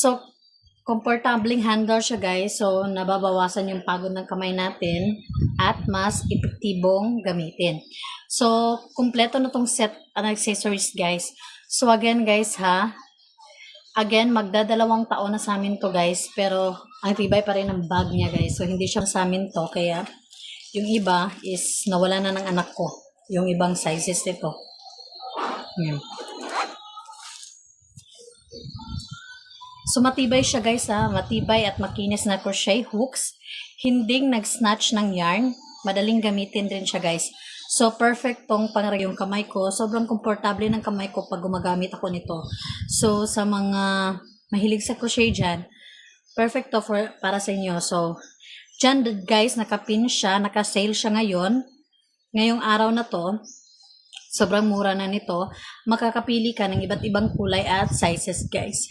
So, komportabling handle siya guys. So, nababawasan yung pagod ng kamay natin at mas epektibong gamitin. So, kumpleto na tong set ng accessories guys. So, again guys ha, magdadalawang taon na sa amin to guys, pero ang tibay pa rin ng bag niya guys. So, hindi siya sa amin to, kaya yung iba is nawala na ng anak ko. Yung ibang sizes nito. Yan. So, matibay siya guys ha. Matibay at makinis na crochet hooks. Hinding nag-snatch ng yarn. Madaling gamitin din siya guys. So, perfect tong pang yung kamay ko. Sobrang komportable ng kamay ko pag gumagamit ako nito. So, sa mga mahilig sa crochet dyan, perfect to para sa inyo. So, dyan guys, nakapin siya. Naka-sale siya ngayon. Ngayong araw na to. Sobrang mura na nito. Makakapili ka ng iba't ibang kulay at sizes guys.